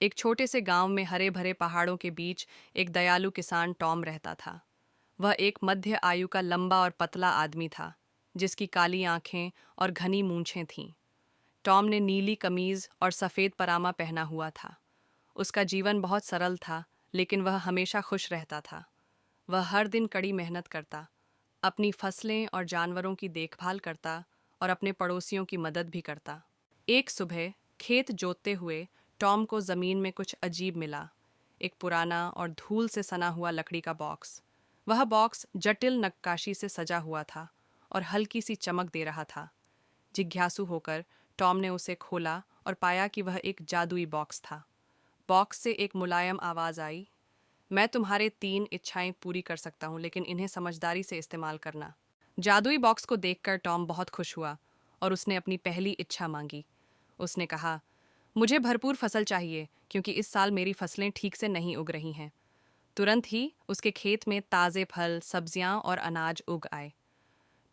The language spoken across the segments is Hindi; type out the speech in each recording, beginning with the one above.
एक छोटे से गांव में हरे भरे पहाड़ों के बीच एक दयालु किसान टॉम रहता था। वह एक मध्य आयु का लंबा और पतला आदमी था, जिसकी काली आंखें और घनी मूंछें थीं। टॉम ने नीली कमीज और सफ़ेद परामा पहना हुआ था। उसका जीवन बहुत सरल था, लेकिन वह हमेशा खुश रहता था। वह हर दिन कड़ी मेहनत करता, अपनी फसलें और जानवरों की देखभाल करता और अपने पड़ोसियों की मदद भी करता। एक सुबह खेत जोतते हुए टॉम को ज़मीन में कुछ अजीब मिला। एक पुराना और धूल से सना हुआ लकड़ी का बॉक्स। वह बॉक्स जटिल नक्काशी से सजा हुआ था और हल्की सी चमक दे रहा था। जिज्ञासु होकर टॉम ने उसे खोला और पाया कि वह एक जादुई बॉक्स था। बॉक्स से एक मुलायम आवाज़ आई, मैं तुम्हारे 3 इच्छाएं पूरी कर सकता हूँ, लेकिन इन्हें समझदारी से इस्तेमाल करना। जादुई बॉक्स को देखकर टॉम बहुत खुश हुआ और उसने अपनी पहली इच्छा मांगी। उसने कहा, मुझे भरपूर फसल चाहिए, क्योंकि इस साल मेरी फसलें ठीक से नहीं उग रही हैं। तुरंत ही उसके खेत में ताज़े फल, सब्जियां और अनाज उग आए।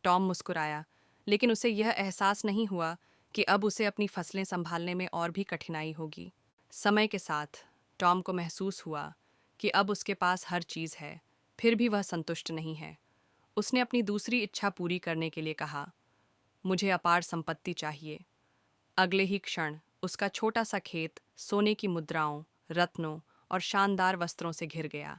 टॉम मुस्कुराया, लेकिन उसे यह एहसास नहीं हुआ कि अब उसे अपनी फसलें संभालने में और भी कठिनाई होगी। समय के साथ टॉम को महसूस हुआ कि अब उसके पास हर चीज़ है, फिर भी वह संतुष्ट नहीं है। उसने अपनी दूसरी इच्छा पूरी करने के लिए कहा, मुझे अपार संपत्ति चाहिए। अगले ही क्षण उसका छोटा सा खेत सोने की मुद्राओं, रत्नों और शानदार वस्त्रों से घिर गया।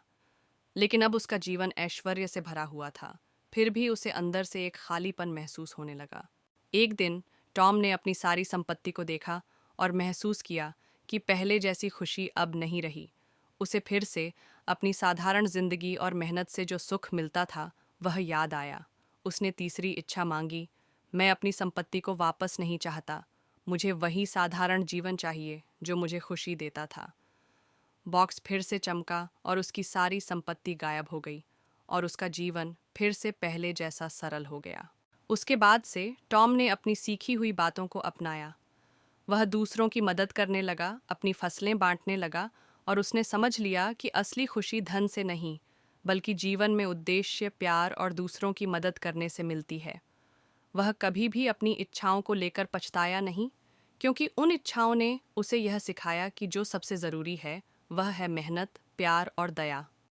लेकिन अब उसका जीवन ऐश्वर्य से भरा हुआ था, फिर भी उसे अंदर से एक खालीपन महसूस होने लगा। एक दिन टॉम ने अपनी सारी संपत्ति को देखा और महसूस किया कि पहले जैसी खुशी अब नहीं रही। उसे फिर से अपनी साधारण जिंदगी और मेहनत से जो सुख मिलता था, वह याद आया। उसने तीसरी इच्छा मांगी, मैं अपनी संपत्ति को वापस नहीं चाहता। मुझे वही साधारण जीवन चाहिए जो मुझे खुशी देता था। बॉक्स फिर से चमका और उसकी सारी संपत्ति गायब हो गई और उसका जीवन फिर से पहले जैसा सरल हो गया। उसके बाद से टॉम ने अपनी सीखी हुई बातों को अपनाया। वह दूसरों की मदद करने लगा, अपनी फसलें बांटने लगा और उसने समझ लिया कि असली खुशी धन से नहीं, बल्कि जीवन में उद्देश्य, प्यार और दूसरों की मदद करने से मिलती है। वह कभी भी अपनी इच्छाओं को लेकर पछताया नहीं, क्योंकि उन इच्छाओं ने उसे यह सिखाया कि जो सबसे ज़रूरी है वह है मेहनत, प्यार और दया।